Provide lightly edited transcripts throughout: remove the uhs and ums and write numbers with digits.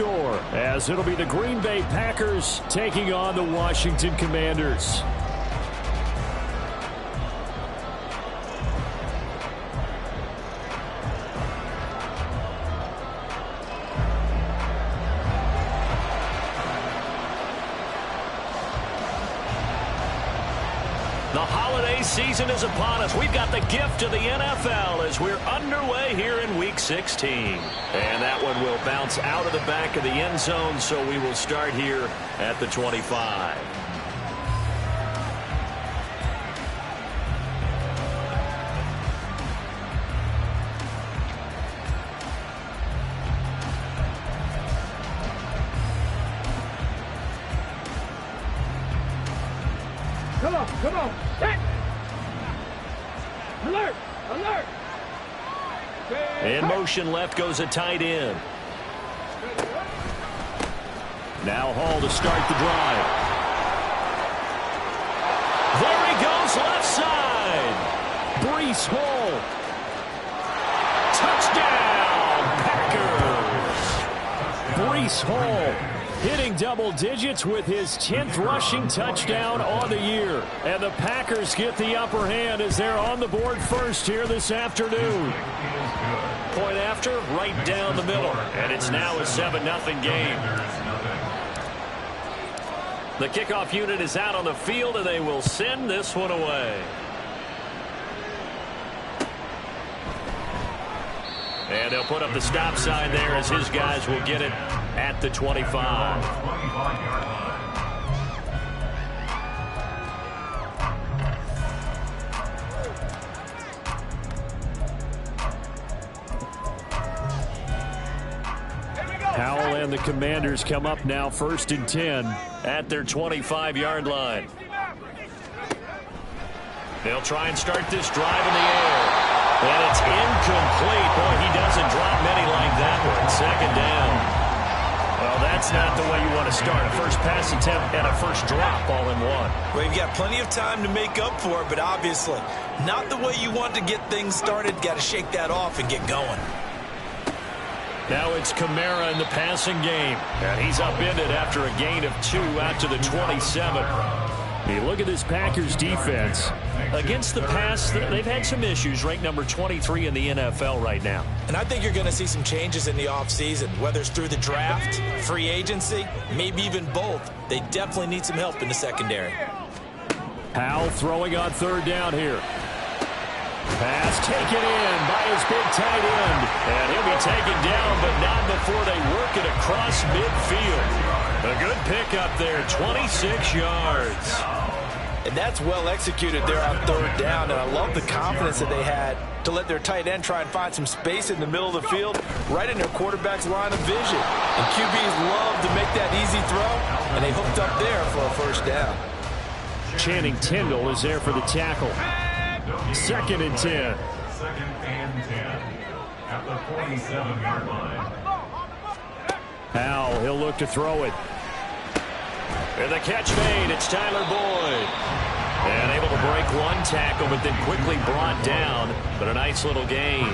door, as it'll be the Green Bay Packers taking on the Washington Commanders. The holiday season is upon us. We've got the gift of the NFL as we're underway here in Week 16. And that one will bounce out of the back of the end zone, so we will start here at the 25. Come on, set! Alert! Alert! In motion left goes a tight end. Now Hall to start the drive. There he goes, left side. Breece Hall. Touchdown, Packers. Breece Hall hitting double digits with his 10th rushing touchdown on the year. And the Packers get the upper hand as they're on the board first here this afternoon. Point after, right down the middle. And it's now a 7-0 game. The kickoff unit is out on the field, and they will send this one away. And they'll put up the stop sign there as his guys will get it at the 25. Howell and the Commanders come up now 1st and 10 at their 25-yard line. They'll try and start this drive in the air. And it's incomplete. Boy, he doesn't drop many like that one. 2nd down. Well, that's not the way you want to start. A first pass attempt and a first drop all in one. Well, you've got plenty of time to make up for it, but obviously not the way you want to get things started. Got to shake that off and get going. Now it's Kamara in the passing game. And he's upended after a gain of 2 out to the 27. You look at this Packers defense. Against the pass, they've had some issues. Ranked number 23 in the NFL right now. And I think you're going to see some changes in the offseason, whether it's through the draft, free agency, maybe even both. They definitely need some help in the secondary. Howell throwing on 3rd down here. Pass taken in by his big tight end. And he'll be taken down, but not before they work it across midfield. A good pickup there, 26 yards. And that's well executed there on 3rd down. And I love the confidence that they had to let their tight end try and find some space in the middle of the field, right in their quarterback's line of vision. And QBs love to make that easy throw, and they hooked up there for a 1st down. Channing Tindall is there for the tackle. 2nd and 10. 2nd and 10 at the 47-yard line. Howell, he'll look to throw it. And the catch made, it's Tyler Boyd. And able to break one tackle, but then quickly brought down. But a nice little gain.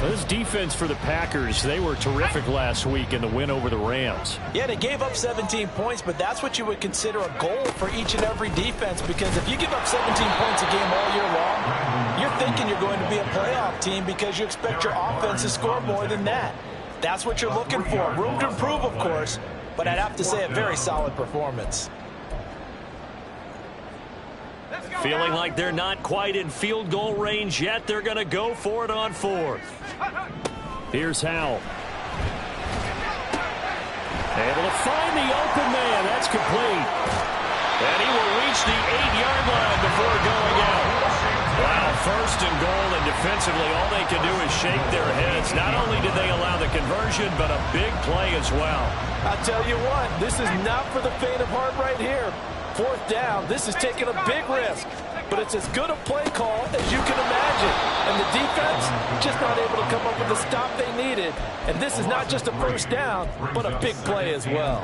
This defense for the Packers, they were terrific last week in the win over the Rams. Yeah, they gave up 17 points, but that's what you would consider a goal for each and every defense, because if you give up 17 points a game all year long, you're thinking you're going to be a playoff team because you expect your offense to score more than that. That's what you're looking for. Room to improve, of course, but I'd have to say a very solid performance. Feeling like they're not quite in field goal range yet. They're going to go for it on 4th. Here's Howell. Able to find the open man. That's complete. And he will reach the 8-yard line before going out. Wow, 1st and goal, and defensively all they can do is shake their heads. Not only did they allow the conversion, but a big play as well. I'll tell you what, this is not for the faint of heart right here. 4th down, this is taking a big risk, but it's as good a play call as you can imagine. And the defense just not able to come up with the stop they needed. And this is not just a 1st down, but a big play as well.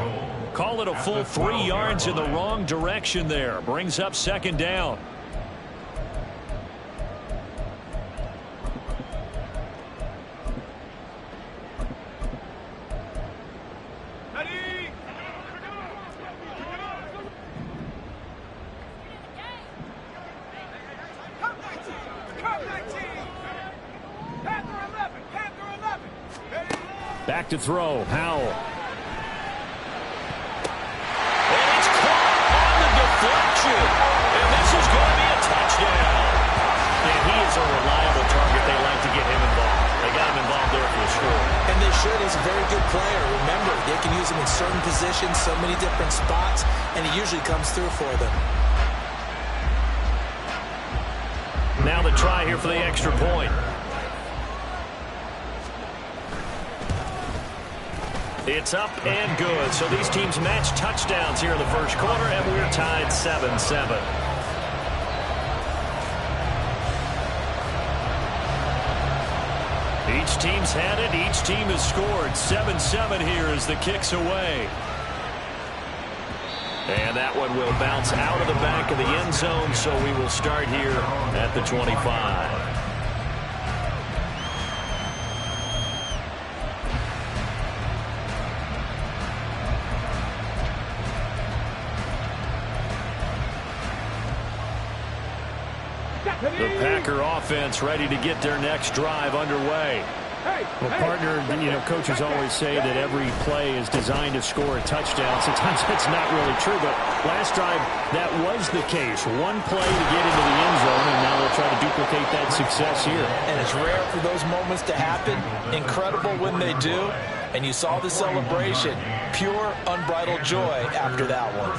Call it a full 3 yards in the wrong direction there. Brings up 2nd down. to throw. Howell. And it's caught on the deflection. And this is going to be a touchdown. And he is a reliable target. They like to get him involved. They got him involved there for sure. And they should. He's a very good player. Remember, they can use him in certain positions, so many different spots, and he usually comes through for them. Now the try here for the extra point. It's up and good. So these teams match touchdowns here in the first quarter, and we're tied 7-7. Each team's had it. Each team has scored. 7-7 here as the kick's away. And that one will bounce out of the back of the end zone, so we will start here at the 25. The Packer offense ready to get their next drive underway. Well, partner, coaches always say that every play is designed to score a touchdown. Sometimes that's not really true, but last drive, that was the case. One play to get into the end zone, and now they'll try to duplicate that success here. And it's rare for those moments to happen. Incredible when they do. And you saw the celebration. Pure, unbridled joy after that one.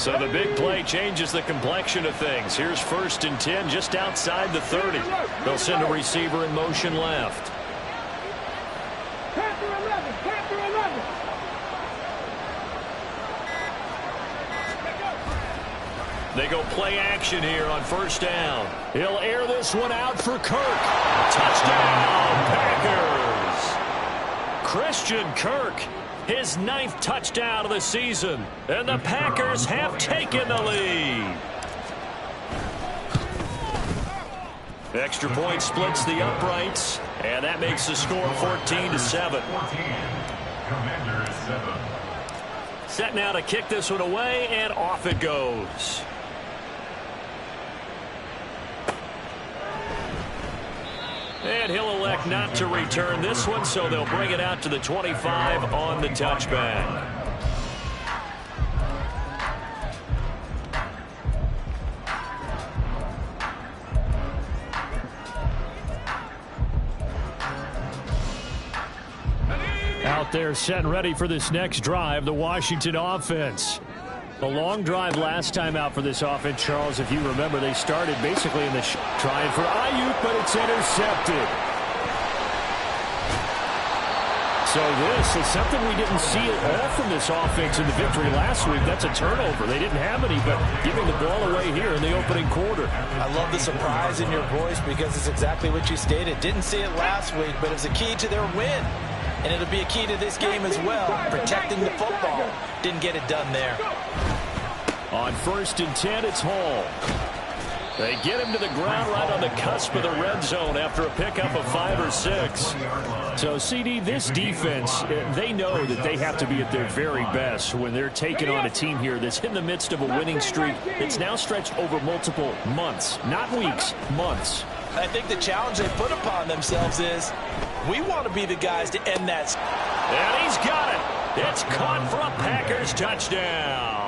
So the big play changes the complexion of things. Here's 1st and 10 just outside the 30. They'll send a receiver in motion left. They go play action here on 1st down. He'll air this one out for Kirk. Touchdown, Packers. Christian Kirk, his 9th touchdown of the season. And the Packers have taken the lead. Extra point splits the uprights, and that makes the score 14-7. Commanders 7. Set now to kick this one away, and off it goes. And he'll elect not to return this one, so they'll bring it out to the 25 on the touchback. Out there set and ready for this next drive, the Washington offense. A long drive last time out for this offense, Charles. If you remember, they started basically in the trying for Ayuk, but it's intercepted. So this is something we didn't see at all from this offense in the victory last week. That's a turnover. They didn't have any, but giving the ball away here in the opening quarter. I love the surprise in your voice because it's exactly what you stated. Didn't see it last week, but it's a key to their win. And it'll be a key to this game as well, protecting the football. Didn't get it done there. On 1st and 10, it's Hall. They get him to the ground right on the cusp of the red zone after a pickup of 5 or 6. So, CD, this defense, they know that they have to be at their very best when they're taking on a team here that's in the midst of a winning streak. It's now stretched over multiple months, not weeks, months. I think the challenge they put upon themselves is we want to be the guys to end that. And he's got it. It's caught for a Packers touchdown.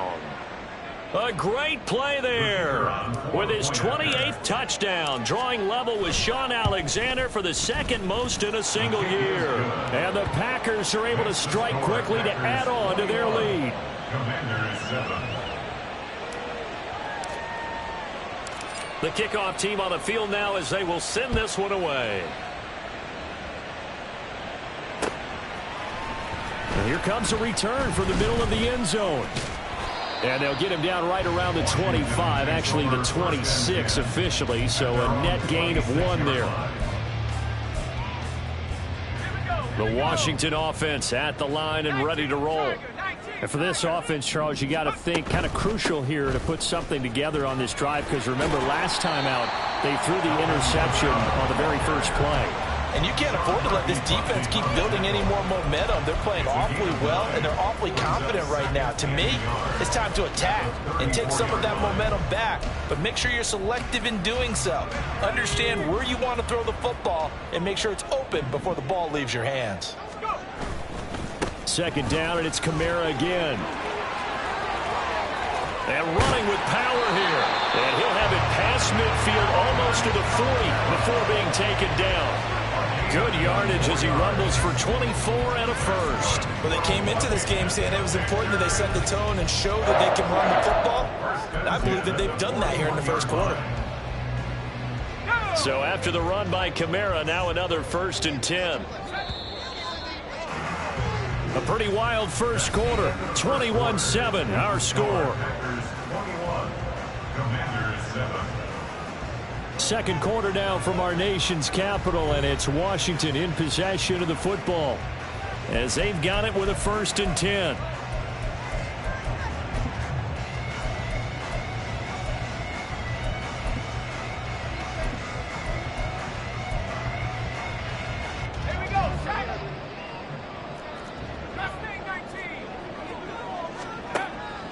A great play there with his 28th touchdown, drawing level with Sean Alexander for the 2nd most in a single year. And the Packers are able to strike quickly to add on to their lead. Commanders 7. The kickoff team on the field now as they will send this one away. And here comes a return from the middle of the end zone. And they'll get him down right around the 25, actually the 26 officially, so a net gain of 1 there. The Washington offense at the line and ready to roll. And for this offense, Charles, you got to think kind of crucial here to put something together on this drive, because remember last time out they threw the interception on the very first play. And you can't afford to let this defense keep building any more momentum. They're playing awfully well, and they're awfully confident right now. To me, it's time to attack and take some of that momentum back. But make sure you're selective in doing so. Understand where you want to throw the football and make sure it's open before the ball leaves your hands. Second down, and it's Kamara again. And running with power here. And he'll have it past midfield almost to the 40 before being taken down. Good yardage as he rumbles for 24 and a first. Well, they came into this game saying it was important that they set the tone and show that they can run the football. And I believe that they've done that here in the first quarter. So after the run by Kamara, now another 1st and 10. A pretty wild first quarter. 21-7, our score. Second quarter now from our nation's capital, and it's Washington in possession of the football as they've got it with a 1st and 10.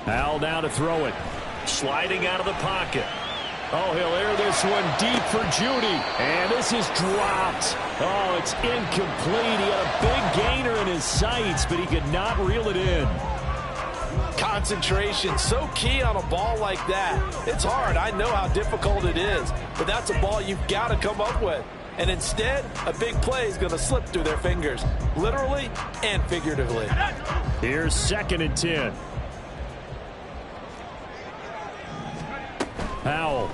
Howell now to throw it. Sliding out of the pocket. Oh, he'll air this one deep for Judy. And this is dropped. Oh, it's incomplete. He had a big gainer in his sights, but he could not reel it in. Concentration, so key on a ball like that. It's hard. I know how difficult it is. But that's a ball you've got to come up with. And instead, a big play is going to slip through their fingers. Literally and figuratively. Here's 2nd and 10. Howell.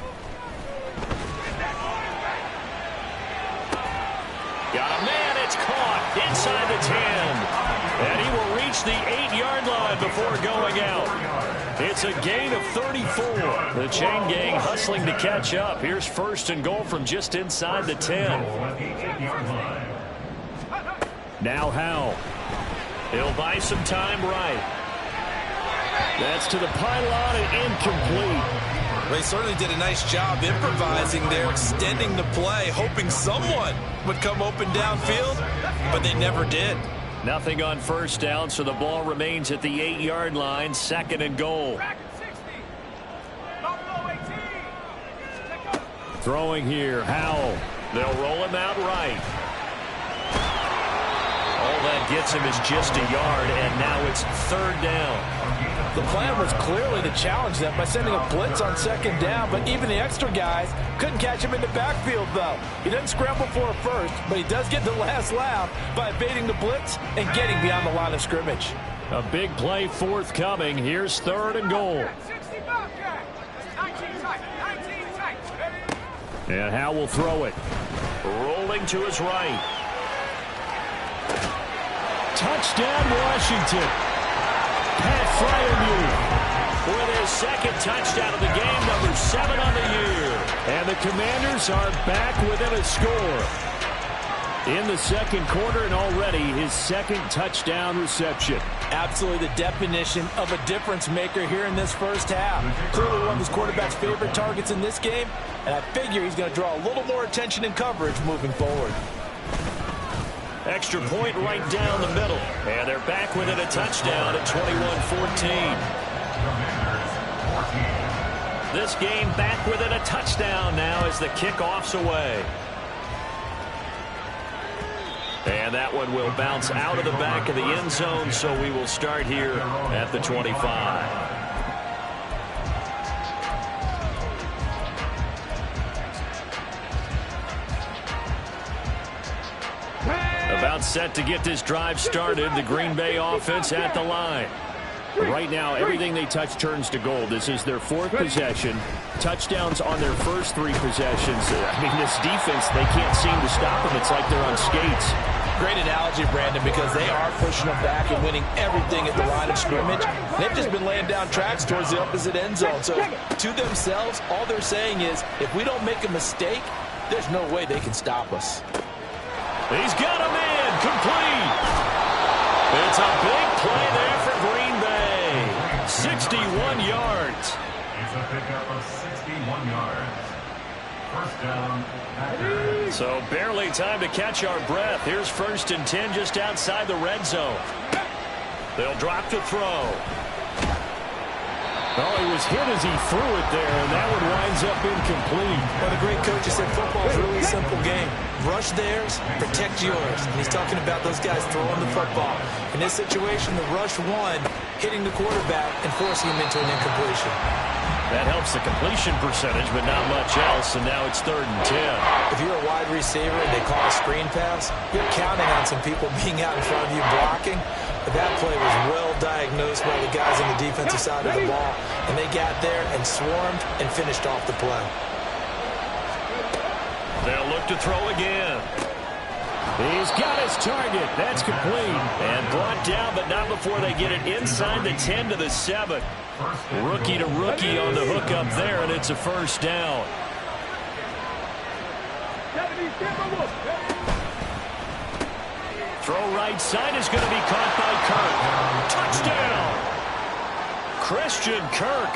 Got a man, it's caught inside the 10. And he will reach the 8-yard line before going out. It's a gain of 34. The chain gang hustling to catch up. Here's 1st and goal from just inside the 10. Now Howell. He'll buy some time right. That's to the pylon and incomplete. They certainly did a nice job improvising there, extending the play, hoping someone would come open downfield, but they never did. Nothing on 1st down, so the ball remains at the 8-yard line, 2nd and goal. Throwing here, Howell. They'll roll him out right. All that gets him is just a yard, and now it's 3rd down. The plan was clearly to challenge them by sending a blitz on 2nd down, but even the extra guys couldn't catch him in the backfield, though. He doesn't scramble for a first, but he does get the last laugh by evading the blitz and getting beyond the line of scrimmage. A big play forthcoming. Here's 3rd and goal. And Howell will throw it. Rolling to his right. Touchdown, Washington. Pat Freiermuth with his 2nd touchdown of the game, number 7 on the year. And the Commanders are back within a score in the 2nd quarter, and already his 2nd touchdown reception. Absolutely the definition of a difference maker here in this first half. Clearly one of his quarterback's favorite targets in this game, and I figure he's going to draw a little more attention and coverage moving forward. Extra point right down the middle. And they're back within a touchdown at 21-14. This game back within a touchdown now as the kickoff's away. And that one will bounce out of the back of the end zone, so we will start here at the 25. About set to get this drive started. The Green Bay offense at the line. Right now, everything they touch turns to gold. This is their 4th possession. Touchdowns on their first 3 possessions. I mean, this defense, they can't seem to stop them. It's like they're on skates. Great analogy, Brandon, because they are pushing them back and winning everything at the line of scrimmage. They've just been laying down tracks towards the opposite end zone. So to themselves, all they're saying is, if we don't make a mistake, there's no way they can stop us. He's got a man, complete. It's a big play there for Green Bay. 61 yards. It's a pickup of 61 yards. 1st down. Packers. So barely time to catch our breath. Here's 1st and 10 just outside the red zone. They'll drop to throw. Oh, he was hit as he threw it there, and that one winds up incomplete. Well, the great coach has said football is a really simple game. Rush theirs, protect yours. And he's talking about those guys throwing the football. In this situation, the rush won, hitting the quarterback and forcing him into an incompletion. That helps the completion percentage, but not much else, and now it's 3rd and 10. If you're a wide receiver and they call a screen pass, you're counting on some people being out in front of you blocking. But that play was well diagnosed by the guys on the defensive side of the ball, and they got there and swarmed and finished off the play. They'll look to throw again. He's got his target. That's complete. And brought down, but not before they get it inside the 10 to the 7. Rookie to rookie on the hook up there, and it's a first down. Throw right side is going to be caught by Kirk. Touchdown! Christian Kirk.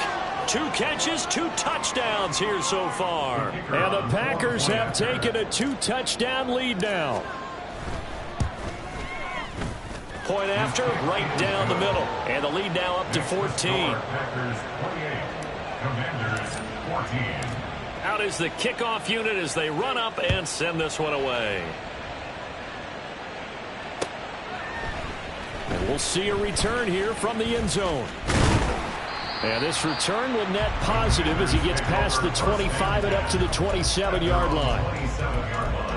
2 catches, 2 touchdowns here so far. And the Packers have taken a 2-touchdown lead now. Point after, right down the middle. And the lead now up to 14. Packers 28, Commanders 14. Out is the kickoff unit as they run up and send this one away. And we'll see a return here from the end zone. And this return will net positive as he gets past the 25 and up to the 27-yard line. 27-yard line.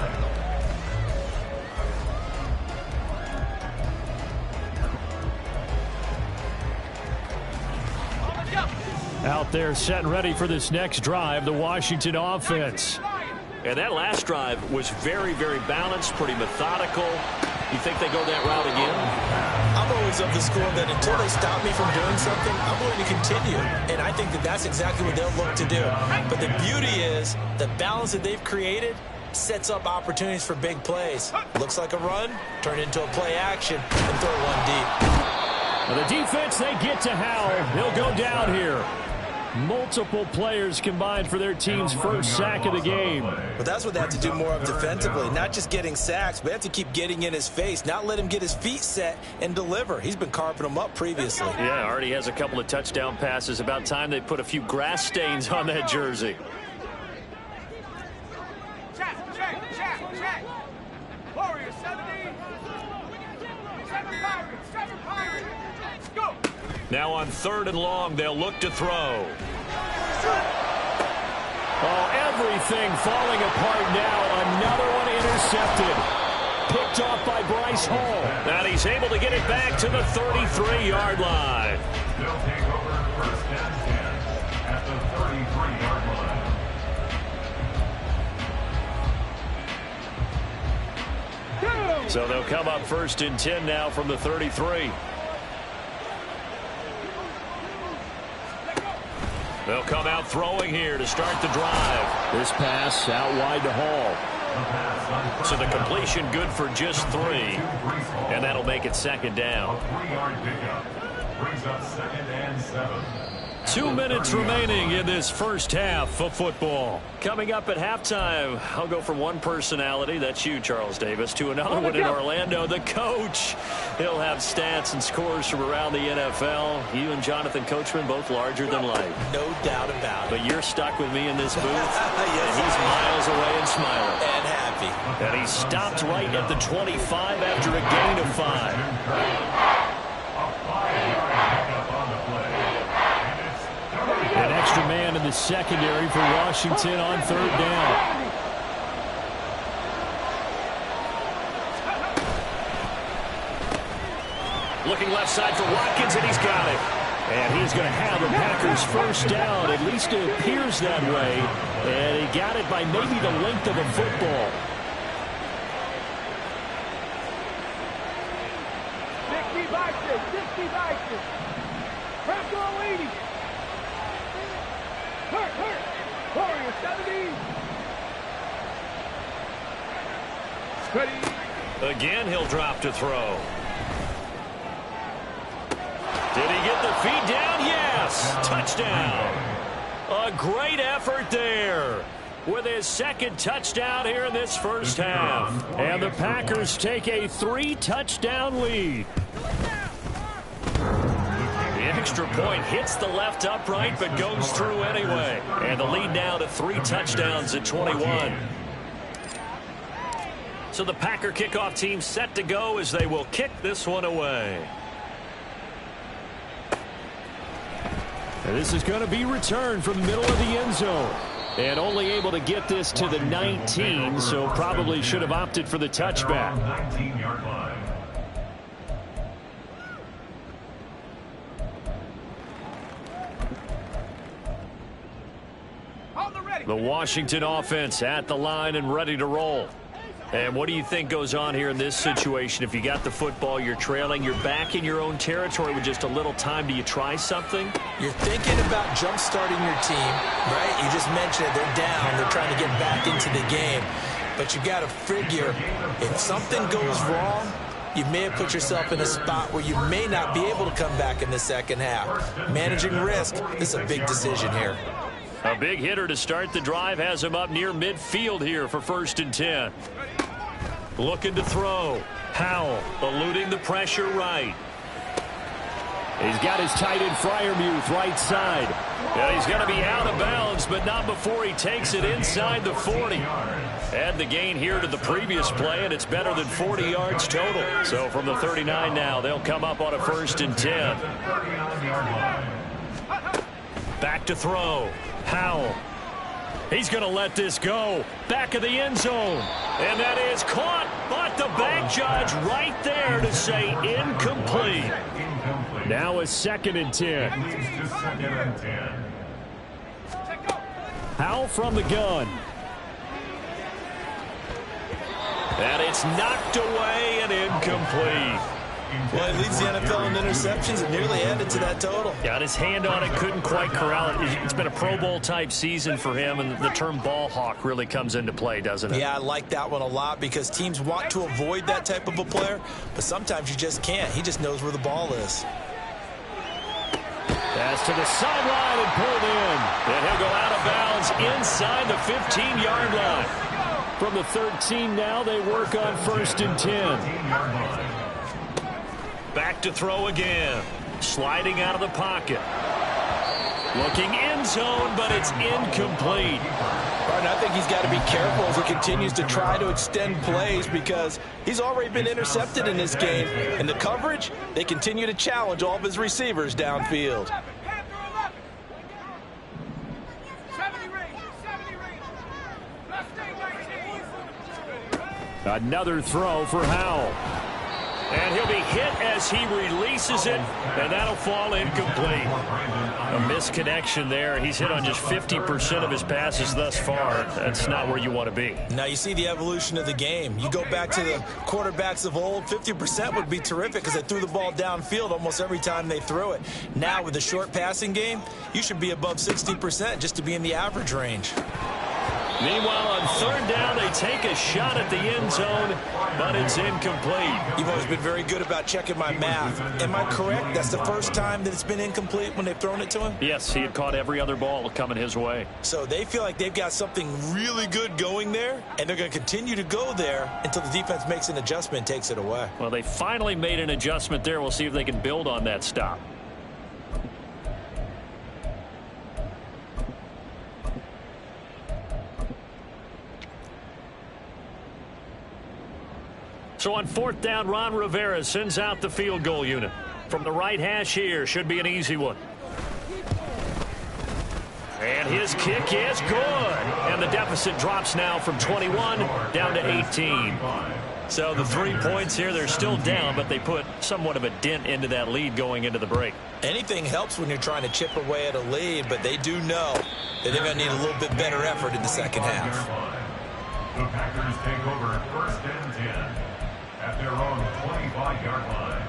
Out there set and ready for this next drive, the Washington offense. And that last drive was very, very balanced, pretty methodical. You think they go that route again? I'm always of the school that until they stop me from doing something, I'm going to continue. And I think that that's exactly what they'll look to do. But the beauty is the balance that they've created sets up opportunities for big plays. Looks like a run, turn into a play action, and throw one deep. Well, the defense, they get to Howell. He'll go down here. Multiple players combined for their team's first sack of the game. But that's what they have to do more of defensively. Not just getting sacks, but they have to keep getting in his face. Not let him get his feet set and deliver. He's been carving them up previously. Yeah, already has a couple of touchdown passes. About time they put a few grass stains on that jersey. Check. Warrior 70. 7 Pirates. Let's go. Now on 3rd and long, they'll look to throw. Oh, everything falling apart now. Another one intercepted. Picked off by Bryce Hall. And he's able to get it back to the 33-yard line. They'll take over first and 10 at the 33-yard line. So they'll come up 1st and 10 now from the 33. They'll come out throwing here to start the drive. This pass out wide to Hall. So the completion good for just 3. And that'll make it 2nd down. A 3-yard pickup brings up 2nd and 7. 2 minutes remaining in this first half of football. Coming up at halftime, I'll go from one personality, that's you, Charles Davis, to another one in Orlando, the coach. He'll have stats and scores from around the NFL. You and Jonathan Coachman, both larger than life. No doubt about it. But you're stuck with me in this booth. Yes, and he's miles away and smiling. And happy. And he stopped right at the 25 after a gain of 5. A 5-yard pickup on the play. An extra man in the secondary for Washington on 3rd down. Looking left side for Watkins, and he's got it. And he's going to have the Packers first down. At least it appears that way. And he got it by maybe the length of a football. 60 boxes. Press all 80. Hurt. Warrior 70. Ready. Again, he'll drop to throw. Did he get the feet down? Yes. Touchdown. A great effort there with his 2nd touchdown here in this first half. And the Packers take a 3-touchdown lead. The extra point. Hits the left upright, but goes through anyway. And the lead now to 3 touchdowns at 21. So the Packer kickoff team set to go as they will kick this one away. And this is going to be returned from the middle of the end zone. And only able to get this to the 19, so probably should have opted for the touchback. 19-yard line. The Washington offense at the line and ready to roll. And what do you think goes on here in this situation? If you got the football, you're trailing, you're back in your own territory with just a little time. Do you try something? You're thinking about jump-starting your team, right? You just mentioned it. They're down. They're trying to get back into the game. But you got to figure if something goes wrong, you may have put yourself in a spot where you may not be able to come back in the second half. Managing risk is a big decision here. A big hitter to start the drive has him up near midfield here for 1st and 10. Looking to throw. Howell eluding the pressure right. He's got his tight end Freiermuth right side. Yeah, he's going to be out of bounds, but not before he takes it inside the 40. Add the gain here to the previous play, and it's better than 40 yards total. So from the 39 now, they'll come up on a 1st and 10. Back to throw. Howell. He's going to let this go. Back of the end zone. And that is caught, but the bank judge right there to say incomplete. Now a 2nd and 10. Howell from the gun. And it's knocked away and incomplete. Well, he leads the NFL in interceptions and nearly added to that total. Got his hand on it, couldn't quite corral it. It's been a Pro Bowl type season for him, and the term ball hawk really comes into play, doesn't it? Yeah, I like that one a lot because teams want to avoid that type of a player, but sometimes you just can't. He just knows where the ball is. Pass to the sideline and pulled in. And he'll go out of bounds inside the 15-yard line. From the 13 now, they work on 1st and 10. Back to throw again. Sliding out of the pocket. Looking end zone, but it's incomplete. Martin, I think he's got to be careful as he continues to try to extend plays because he's already been intercepted in this game. And the coverage, they continue to challenge all of his receivers downfield. Another throw for Howell. And he'll be hit as he releases it, and that'll fall incomplete. A misconnection there. He's hit on just 50% of his passes thus far. That's not where you want to be. Now you see the evolution of the game. You go back to the quarterbacks of old, 50% would be terrific because they threw the ball downfield almost every time they threw it. Now with the short passing game, you should be above 60% just to be in the average range. Meanwhile, on 3rd down, they take a shot at the end zone, but it's incomplete. You've always been very good about checking my math. Am I correct? That's the first time that it's been incomplete when they've thrown it to him? Yes, he had caught every other ball coming his way. So they feel like they've got something really good going there, and they're going to continue to go there until the defense makes an adjustment and takes it away. Well, they finally made an adjustment there. We'll see if they can build on that stop. So on 4th down, Ron Rivera sends out the field goal unit. From the right hash here, should be an easy one. And his kick is good. And the deficit drops now from 21 down to 18. So the 3 points here, they're still down, but they put somewhat of a dent into that lead going into the break. Anything helps when you're trying to chip away at a lead, but they do know that they're going to need a little bit better effort in the second half. The Packers take over 1st and 10 at their own 25-yard line.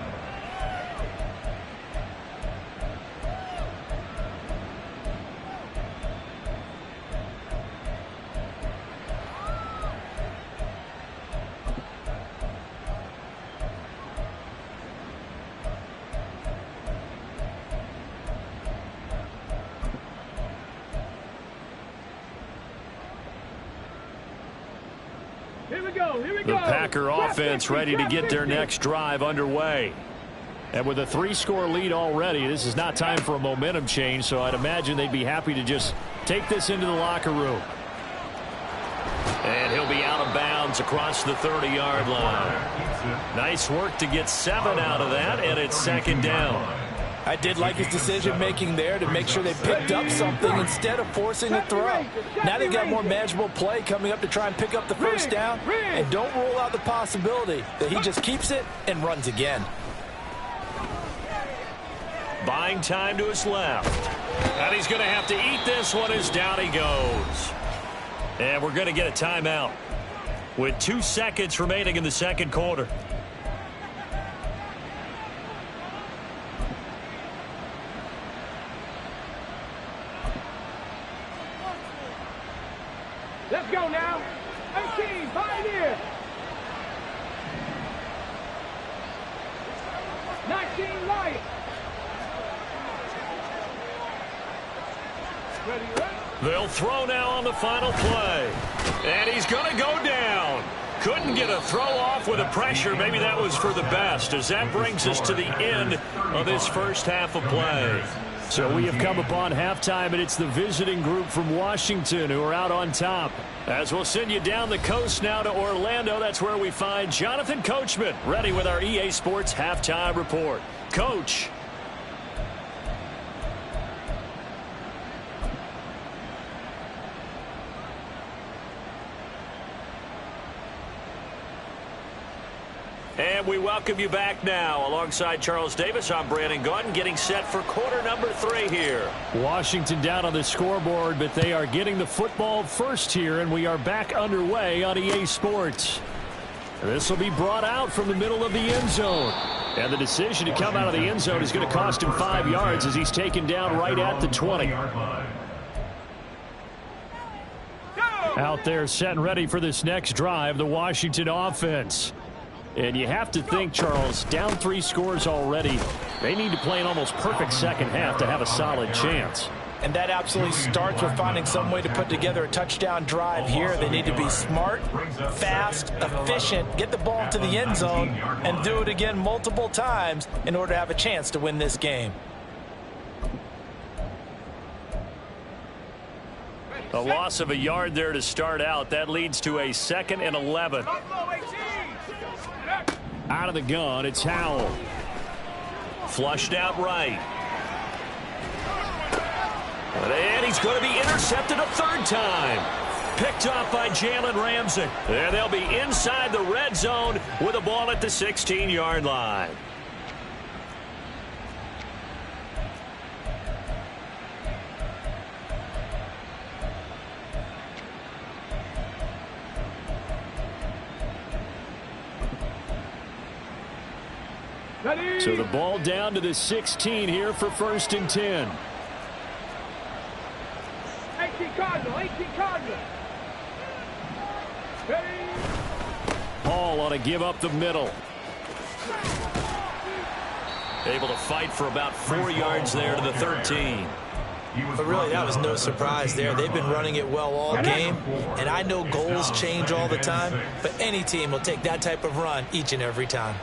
Here we go. The Packer offense ready to get their next drive underway. And with a 3-score lead already, this is not time for a momentum change, so I'd imagine they'd be happy to just take this into the locker room. And he'll be out of bounds across the 30-yard line. Nice work to get 7 out of that, and it's second down. I did like his decision-making there to make sure they picked up something instead of forcing a throw. Now they've got more manageable play coming up to try and pick up the first down. And don't rule out the possibility that he just keeps it and runs again. Buying time to his left. And he's going to have to eat this one as down he goes. And we're going to get a timeout with 2 seconds remaining in the second quarter. Let's go now. 18, Pioneer. 19, Lion. Ready, ready. They'll throw now on the final play. And he's going to go down. Couldn't get a throw off with the pressure. Maybe that was for the best, as that brings us to the end of this first half of play. So we have come upon halftime, and it's the visiting group from Washington who are out on top. As we'll send you down the coast now to Orlando, that's where we find Jonathan Coachman, ready with our EA Sports halftime report. Coach. And we welcome you back now. Alongside Charles Davis, I'm Brandon Gaudin, getting set for quarter number 3 here. Washington down on the scoreboard, but they are getting the football first here, and we are back underway on EA Sports. This will be brought out from the middle of the end zone. And the decision to come out of the end zone is going to cost him 5 yards as he's taken down right at the 20. Out there set and ready for this next drive, the Washington offense. And you have to think, Charles, down 3 scores already. They need to play an almost perfect second half to have a solid chance. And that absolutely starts with finding some way to put together a touchdown drive here. They need to be smart, fast, efficient, get the ball to the end zone, and do it again multiple times in order to have a chance to win this game. A loss of a yard there to start out. That leads to a 2nd and 11. Out of the gun, it's Howell. Flushed out right. And he's going to be intercepted a 3rd time. Picked off by Jalen Ramsey. And they'll be inside the red zone with a ball at the 16-yard line. So the ball down to the 16 here for 1st and 10. 18 Cardinal, 18 Cardinal. Ready. Hall on a give up the middle. Able to fight for about 4 yards there to the 13. But really, that was no surprise there. They've been running it well all game. And I know goals change all the time, but any team will take that type of run each and every time.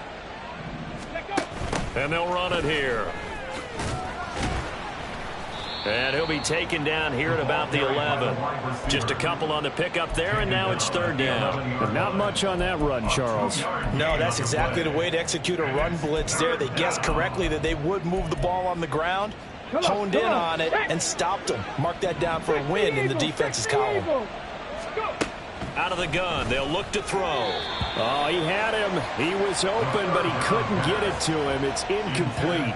And they'll run it here. And he'll be taken down here at about the 11. Just a couple on the pickup there, and now it's 3rd down. But not much on that run, Charles. No, that's exactly the way to execute a run blitz there. They guessed correctly that they would move the ball on the ground, honed in on it, and stopped them. Mark that down for a win in the defense's column. Out of the gun, they'll look to throw. Oh, he had him. He was open, but he couldn't get it to him. It's incomplete.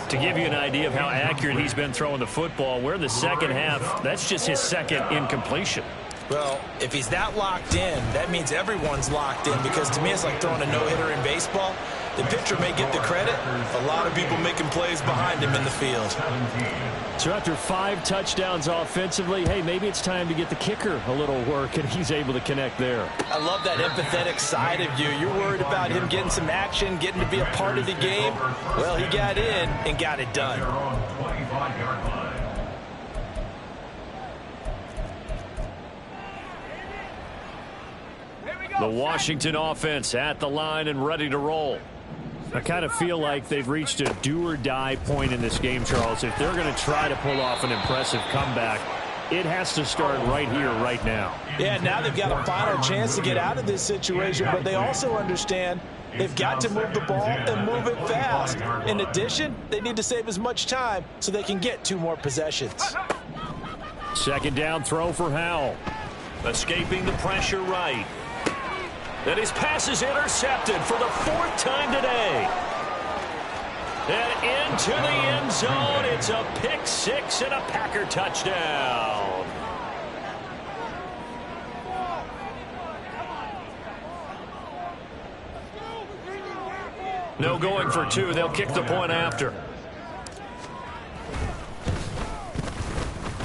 To give you an idea of how accurate he's been throwing the football, we're in the second half. That's just his 2nd incompletion. Well, if he's that locked in, that means everyone's locked in, because to me it's like throwing a no-hitter in baseball. The pitcher may get the credit. A lot of people making plays behind him in the field. So after 5 touchdowns offensively, hey, maybe it's time to get the kicker a little work, and he's able to connect there. I love that empathetic side of you. You're worried about him getting some action, getting to be a part of the game. Well, he got in and got it done. The Washington offense at the line and ready to roll. I kind of feel like they've reached a do-or-die point in this game, Charles. If they're going to try to pull off an impressive comeback, it has to start right here, right now. Yeah, now they've got a final chance to get out of this situation, but they also understand they've got to move the ball and move it fast. In addition, they need to save as much time so they can get 2 more possessions. Second down throw for Howell. Escaping the pressure right. And his pass is intercepted for the 4th time today. And into the end zone. It's a pick 6 and a Packer touchdown. No going for 2. They'll kick the point after.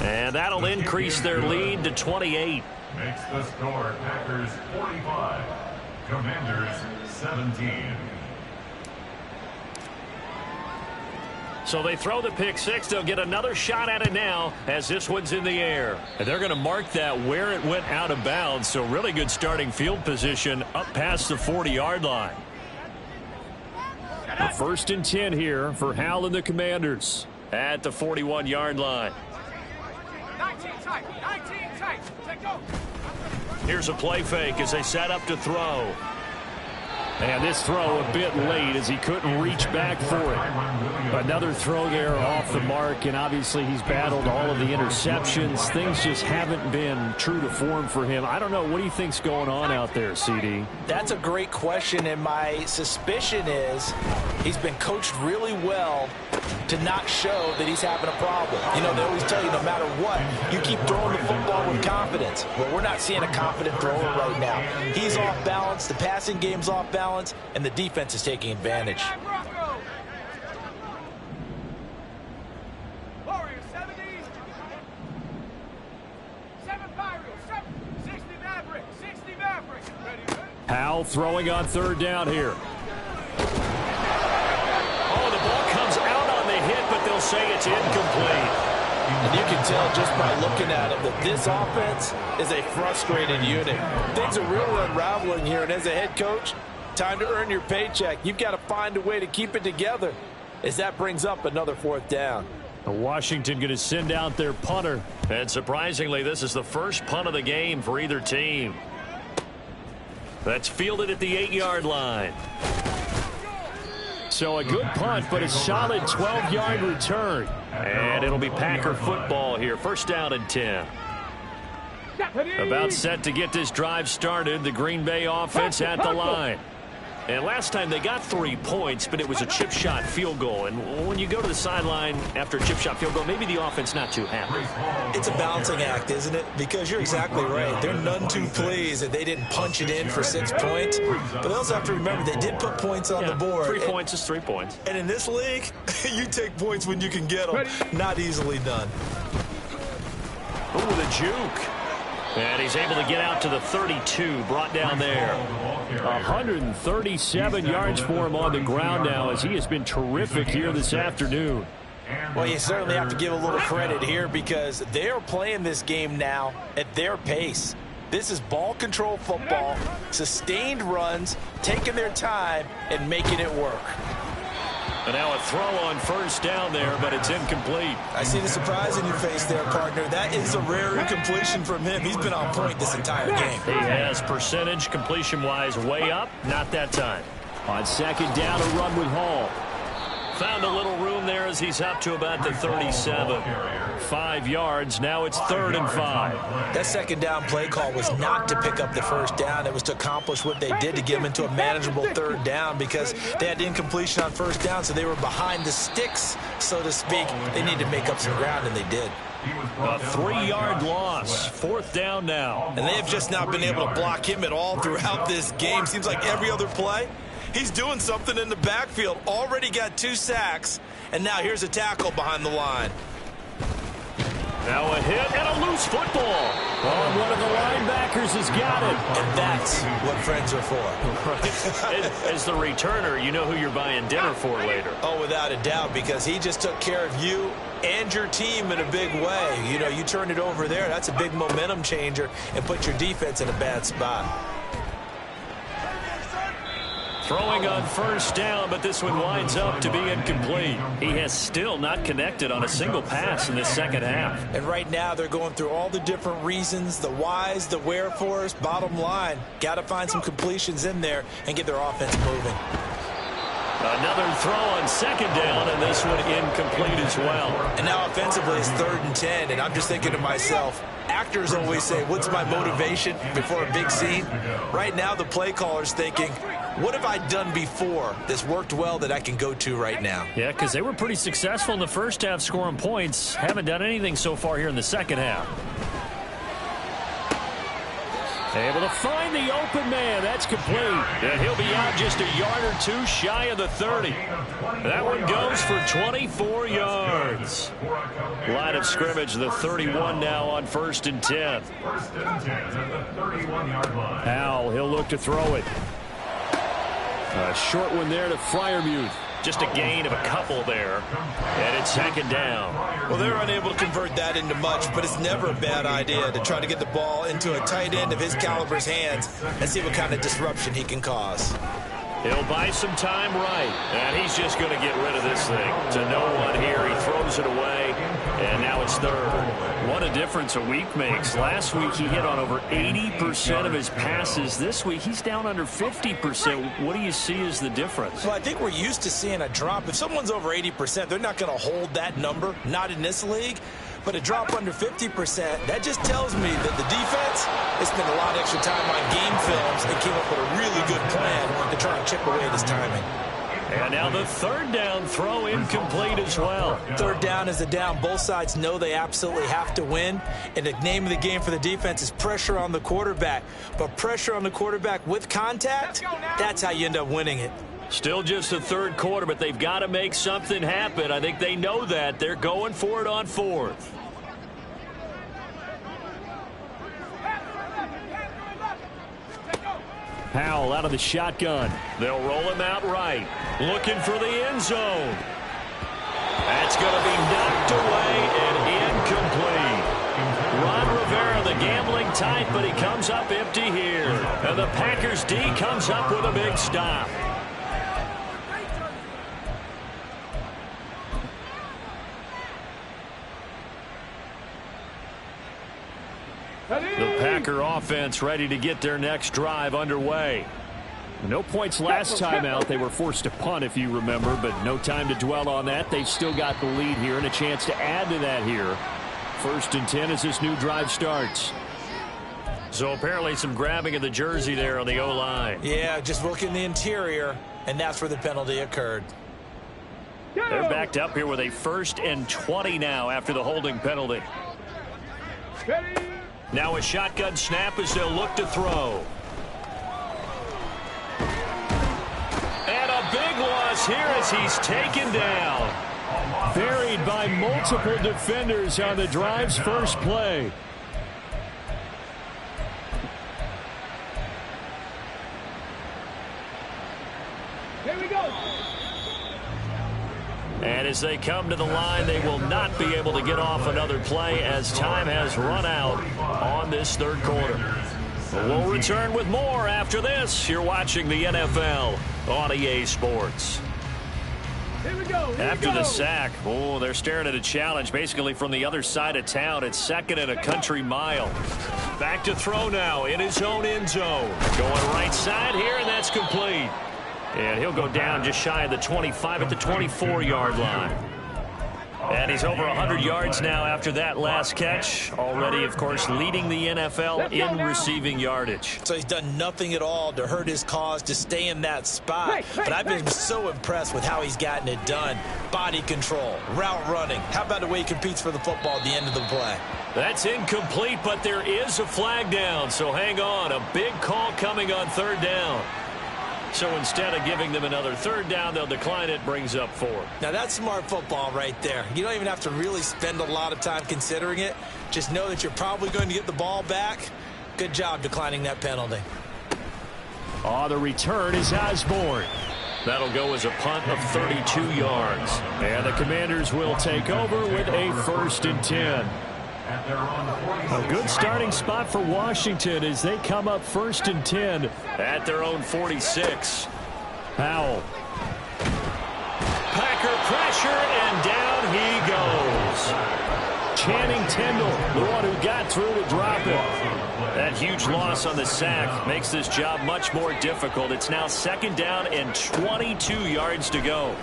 And that'll increase their lead to 28. Makes the score Packers 45, Commanders 17. So they throw the pick 6. They'll get another shot at it now as this one's in the air. And they're going to mark that where it went out of bounds. So really good starting field position up past the 40-yard line. The 1st and 10 here for Howell and the Commanders At the 41-yard line. 19 tight. 19 tight. Take go. Here's a play fake as they set up to throw. And this throw a bit late as he couldn't reach back for it. Another throw there off the mark, and obviously he's battled all of the interceptions. Things just haven't been true to form for him. I don't know. What do you think's going on out there, CD? That's a great question, and my suspicion is he's been coached really well to not show that he's having a problem. You know, they always tell you no matter what, you keep throwing the football with confidence. Well, we're not seeing a confident thrower right now. He's off balance, the passing game's off balance, and the defense is taking advantage. Warriors 70. 7 Pirates. 60 Mavericks. 60 Mavericks. Ready? Howell throwing on 3rd down here. Oh, the ball comes out on the hit, but they'll say it's incomplete. And you can tell just by looking at him that this offense is a frustrated unit. Things are really unraveling here, and as a head coach, time to earn your paycheck. You've got to find a way to keep it together as that brings up another 4th down. Washington going to send out their punter. And surprisingly, this is the first punt of the game for either team. That's fielded at the 8-yard line. So a good punt, but a solid 12-yard return. And it'll be Packer football here. 1st down and 10. About set to get this drive started. The Green Bay offense at the line. And last time they got 3 points, but it was a chip shot field goal. And when you go to the sideline after a chip shot field goal, maybe the offense not too happy. It's a balancing act, isn't it? Because you're exactly right. They're none too pleased that they didn't punch it in for 6 points. But they also have to remember they did put points on the board. 3 points is 3 points. And in this league, you take points when you can get them. Not easily done. Ooh, the juke. And he's able to get out to the 32, brought down there. 137 yards for him on the ground now as he has been terrific here this afternoon. Well, you certainly have to give a little credit here because they are playing this game now at their pace. This is ball control football, sustained runs, taking their time and making it work. And now a throw on 1st down there, but it's incomplete. I see the surprise in your face there, partner. That is a rare incompletion from him. He's been on point this entire game. He has percentage completion-wise way up. Not that time. On 2nd down, a run with Hall. Found a little room there as he's up to about the 37. 5 yards. Now it's 3rd and 5. That 2nd down play call was not to pick up the 1st down. It was to accomplish what they did to get them into a manageable 3rd down because they had incompletion on 1st down, so they were behind the sticks, so to speak. They needed to make up some ground, and they did. A 3-yard loss. 4th down now. And they have just not been able to block him at all throughout this game. Seems like every other play, he's doing something in the backfield. Already got 2 sacks, and now here's a tackle behind the line. Now a hit and a loose football. Oh, one of the linebackers has got it. And that's what friends are for. As the returner, you know who you're buying dinner for later. Oh, without a doubt, because he just took care of you and your team in a big way. You know, you turned it over there. That's a big momentum changer and put your defense in a bad spot. Throwing on first down, but this one winds up to be incomplete. He has still not connected on a single pass in this second half. And right now they're going through all the different reasons, the whys, the wherefores. Bottom line, got to find some completions in there and get their offense moving. Another throw on second down, and this one incomplete as well. And now offensively it's 3rd and 10, and I'm just thinking to myself, actors always say, what's my motivation before a big scene? Right now the play caller's thinking, what have I done before that's worked well that I can go to right now? Yeah, because they were pretty successful in the first half scoring points. Haven't done anything so far here in the second half. Able to find the open man. That's complete. And he'll be out just a yard or two shy of the 30. That one goes for 24 yards. Line of scrimmage, the 31 now on 1st and 10. Howell, he'll look to throw it. A short one there to Freiermuth. Just a gain of a couple there. And it's 2nd down. Well, they're unable to convert that into much, but it's never a bad idea to try to get the ball into a tight end of his caliber's hands and see what kind of disruption he can cause. He'll buy some time right, and he's just going to get rid of this thing. To no one here, he throws it away, and now it's 3rd. What a difference a week makes. Last week he hit on over 80% of his passes. This week he's down under 50%. What do you see as the difference? Well, I think we're used to seeing a drop. If someone's over 80%, they're not going to hold that number, not in this league. But a drop under 50%, that just tells me that the defense has spent a lot of extra time on game films and came up with a really good plan to try and chip away at his timing. And now the 3rd down throw incomplete as well. 3rd down is a down. Both sides know they absolutely have to win. And the name of the game for the defense is pressure on the quarterback. But pressure on the quarterback with contact, that's how you end up winning it. Still just the 3rd quarter, but they've got to make something happen. I think they know that. They're going for it on 4th. Howell out of the shotgun. They'll roll him out right. Looking for the end zone. That's going to be knocked away and incomplete. Ron Rivera, the gambling type, but he comes up empty here. And the Packers D comes up with a big stop. The Packer offense ready to get their next drive underway. No points last time out. They were forced to punt, if you remember, but no time to dwell on that. They've still got the lead here and a chance to add to that here. 1st and 10 as this new drive starts. So apparently some grabbing of the jersey there on the O-line. Yeah, just look in the interior, and that's where the penalty occurred. They're backed up here with a 1st and 20 now after the holding penalty. Now a shotgun snap as they'll look to throw. And a big loss here as he's taken down. Buried by multiple defenders on the drive's first play. Here we go. And as they come to the line, they will not be able to get off another play as time has run out on this 3rd quarter. We'll return with more after this. You're watching the NFL on EA Sports. Here we go. After the sack, oh, they're staring at a challenge basically from the other side of town. It's 2nd and a country mile. Back to throw now in his own end zone. Going right side here, and that's complete. And he'll go down just shy of the 25 at the 24-yard line. And he's over 100 yards now after that last catch. Already, of course, leading the NFL in receiving yardage. So he's done nothing at all to hurt his cause to stay in that spot. But I've been so impressed with how he's gotten it done. Body control, route running. How about the way he competes for the football at the end of the play? That's incomplete, but there is a flag down. So hang on. A big call coming on 3rd down. So instead of giving them another 3rd down, they'll decline it, brings up 4. Now that's smart football right there. You don't even have to really spend a lot of time considering it. Just know that you're probably going to get the ball back. Good job declining that penalty. Oh, the return is Osborne. That'll go as a punt of 32 yards. And the Commanders will take over with a 1st and 10. A good starting spot for Washington as they come up 1st and 10 at their own 46. Powell. Packer pressure, and down he goes. Channing Tindall, the one who got through to drop it. That huge loss on the sack makes this job much more difficult. It's now 2nd down and 22 yards to go.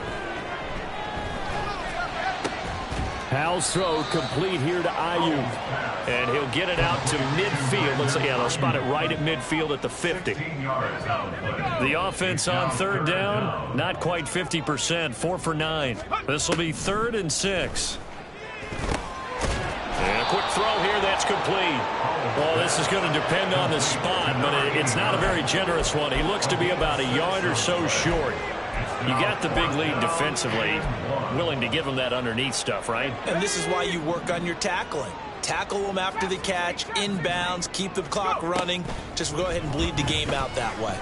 Powell's throw complete here to Ayuk. And he'll get it out to midfield. Looks like, yeah, they'll spot it right at midfield at the 50. The offense on 3rd down, not quite 50%, 4 for 9. This will be 3rd and 6. And a quick throw here, that's complete. Well, this is going to depend on the spot, but it's not a very generous one. He looks to be about a yard or so short. You got the big lead defensively, willing to give him that underneath stuff, right? And this is why you work on your tackling. Tackle them after the catch, inbounds, keep the clock running. Just go ahead and bleed the game out that way.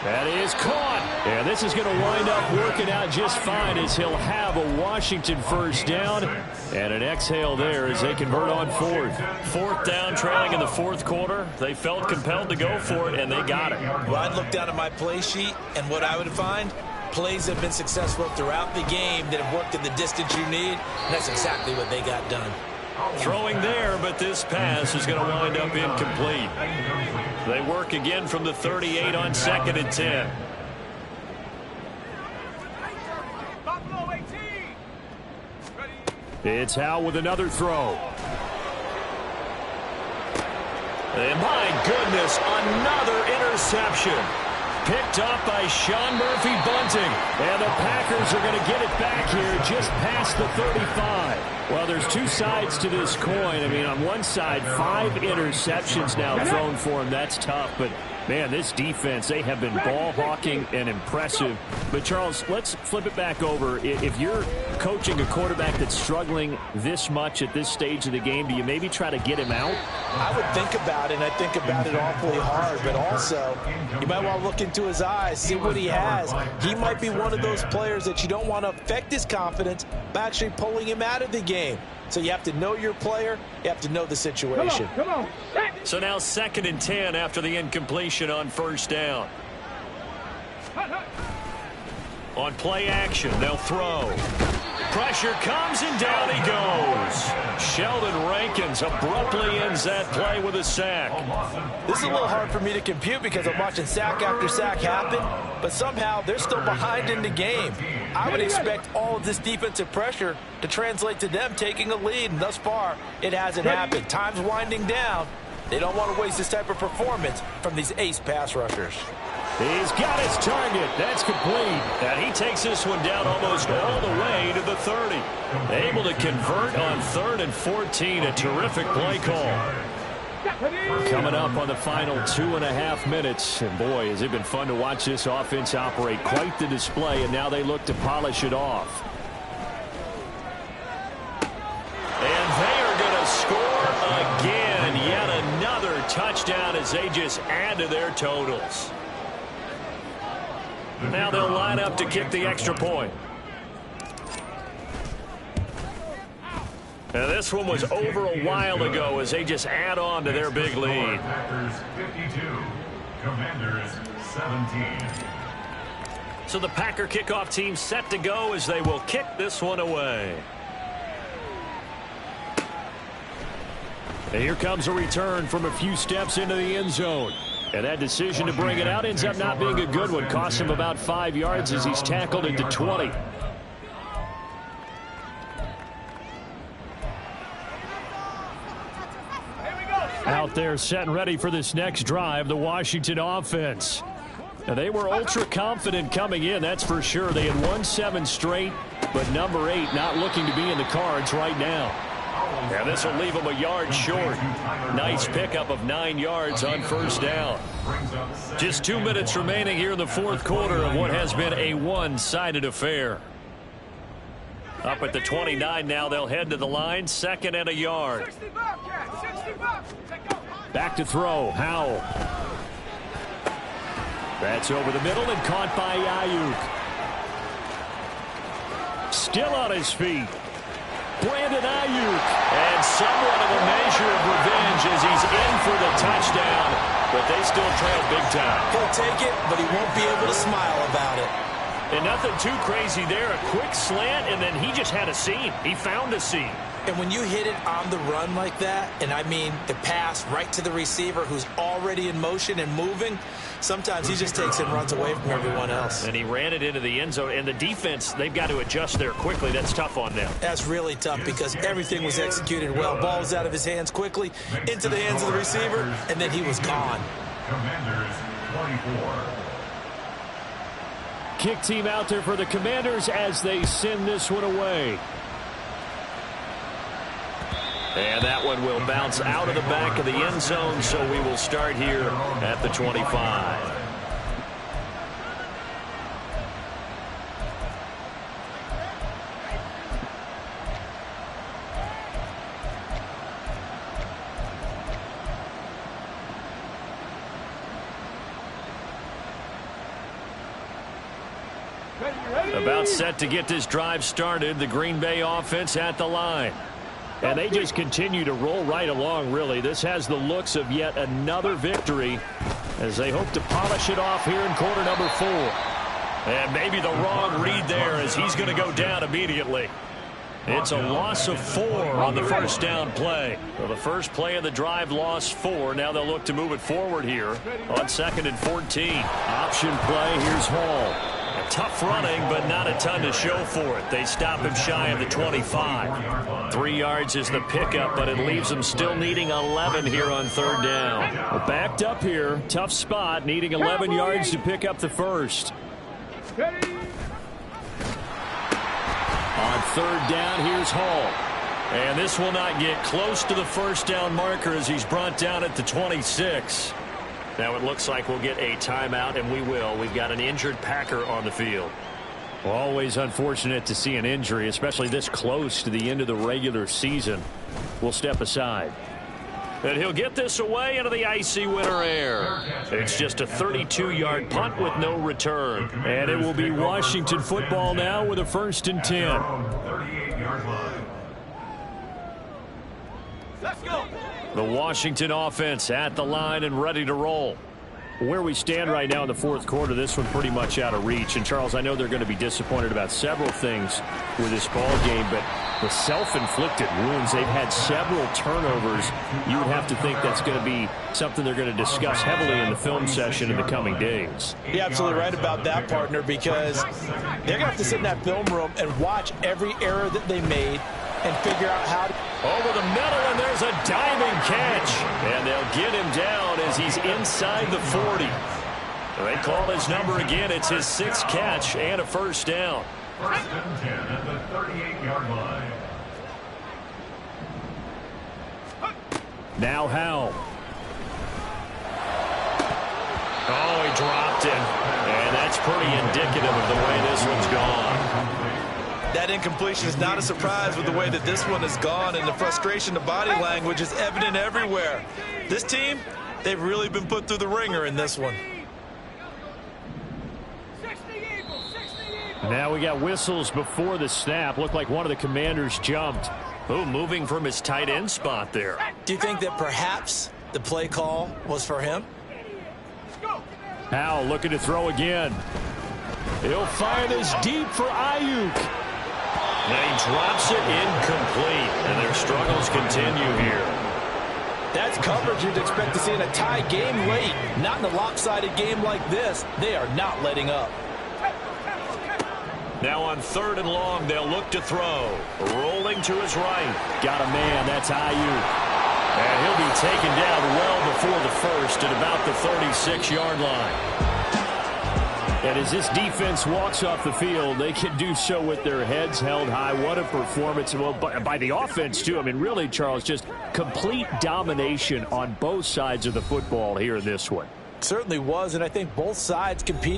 That is caught. Yeah, this is going to wind up working out just fine as he'll have a Washington 1st down. And an exhale there as they convert on 4th. 4th down, trailing in the 4th quarter. They felt compelled to go for it, and they got it. Well, I'd look down at my play sheet, and what I would find, plays have been successful throughout the game that have worked in the distance you need, and that's exactly what they got done. Throwing there, but this pass is going to wind up incomplete. They work again from the 38 on 2nd and 10. It's Howe with another throw. And my goodness, another interception. Picked up by Sean Murphy-Bunting. And the Packers are going to get it back here just past the 35. Well, there's two sides to this coin. I mean, on one side, 5 interceptions now thrown for him. That's tough. But, man, this defense, they have been ball hawking and impressive. But, Charles, let's flip it back over. If you're coaching a quarterback that's struggling this much at this stage of the game, do you maybe try to get him out? I would think about it, and I think about it awfully hard. But also, you might want to look into his eyes, see what he has. He might be one of those players that you don't want to affect his confidence by actually pulling him out of the game. So you have to know your player. You have to know the situation. Come on. So now 2nd and 10 after the incompletion on 1st down. On play action, they'll throw. Pressure comes, and down he goes. Sheldon Rankins abruptly ends that play with a sack. This is a little hard for me to compute because I'm watching sack after sack happen, but somehow they're still behind in the game. I would expect all of this defensive pressure to translate to them taking a lead, and thus far, it hasn't happened. Time's winding down. They don't want to waste this type of performance from these ace pass rushers. He's got his target. That's complete. And he takes this one down almost all the way to the 30. Able to convert on 3rd and 14. A terrific play call. Coming up on the final 2.5 minutes. And boy, has it been fun to watch this offense operate. Quite the display, and now they look to polish it off. And they are going to score again. Yet another touchdown as they just add to their totals. Now they'll line up to kick the extra point. And this one was over a while ago as they just add on to their big lead. Packers 52, Commanders 17. So the Packer kickoff team set to go as they will kick this one away. And here comes a return from a few steps into the end zone. And that decision to bring it out ends up not being a good one. Costs him about 5 yards as he's tackled into 20. Out there set and ready for this next drive, the Washington offense. And they were ultra confident coming in, that's for sure. They had won 7 straight, but number 8 not looking to be in the cards right now. And this will leave them a yard short. Nice pickup of 9 yards on 1st down. Just 2 minutes remaining here in the 4th quarter of what has been a one-sided affair. Up at the 29 now, they'll head to the line, 2nd and a yard. Back to throw, Howell. That's over the middle and caught by Ayuk. Still on his feet. Brandon Ayuk. And somewhat of a measure of revenge as he's in for the touchdown, but they still trail big time. He'll take it, but he won't be able to smile about it. And nothing too crazy there. A quick slant, and then he just had a seam. He found a seam. And when you hit it on the run like that, and I mean the pass right to the receiver who's already in motion and moving, sometimes he just takes and runs away from everyone else. And he ran it into the end zone. And the defense, they've got to adjust there quickly. That's tough on them. That's really tough because everything was executed well. Ball was out of his hands quickly, into the hands of the receiver, and then he was gone. Commanders 24. Kick team out there for the Commanders as they send this one away. And that one will bounce out of the back of the end zone, so we will start here at the 25. About set to get this drive started, the Green Bay offense at the line. And they just continue to roll right along, really. This has the looks of yet another victory as they hope to polish it off here in quarter number 4. And maybe the wrong read there as he's going to go down immediately. It's a loss of 4 on the first down play. Well, the first play of the drive lost 4. Now they'll look to move it forward here on 2nd and 14. Option play, here's Hall. Tough running, but not a ton to show for it. They stop him shy of the 25. 3 yards is the pickup, but it leaves them still needing 11 here on 3rd down. Well, backed up here, tough spot, needing 11 yards to pick up the first. On 3rd down, here's Hall. And this will not get close to the first down marker as he's brought down at the 26. Now it looks like we'll get a timeout, and we will. We've got an injured Packer on the field. Always unfortunate to see an injury, especially this close to the end of the regular season. We'll step aside. And he'll get this away into the icy winter air. It's just a 32-yard punt with no return. And it will be Washington football now with a 1st and 10. 38-yard line. Let's go. The Washington offense at the line and ready to roll. Where we stand right now in the 4th quarter, this one pretty much out of reach. And, Charles, I know they're going to be disappointed about several things with this ball game, but the self-inflicted wounds, they've had several turnovers. You would have to think that's going to be something they're going to discuss heavily in the film session in the coming days. You're absolutely right about that, partner, because they're going to have to sit in that film room and watch every error that they made and figure out how to... Over the middle, and there's a diving catch. And they'll get him down as he's inside the 40. They call his number again. It's his 6th catch and a 1st down. 1st and 10 at the 38-yard line. Now Howell. Oh, he dropped it. And that's pretty indicative of the way this one's gone. That incompletion is not a surprise with the way that this one has gone, and the frustration, the body language is evident everywhere. This team, they've really been put through the ringer in this one. Now we got whistles before the snap. Looked like one of the Commanders jumped. Oh, moving from his tight end spot there. Do you think that perhaps the play call was for him? Howell looking to throw again. He'll fire this deep for Ayuk. Now he drops it incomplete, and their struggles continue here. That's coverage you'd expect to see in a tie game late. Not in a lopsided game like this. They are not letting up. Now on 3rd and long, they'll look to throw. Rolling to his right. Got a man, that's Ayuk. And he'll be taken down well before the first at about the 36-yard line. And as this defense walks off the field, they can do so with their heads held high. What a performance. Well, by the offense, too. I mean, really, Charles, just complete domination on both sides of the football here in this one. Certainly was, and I think both sides competed.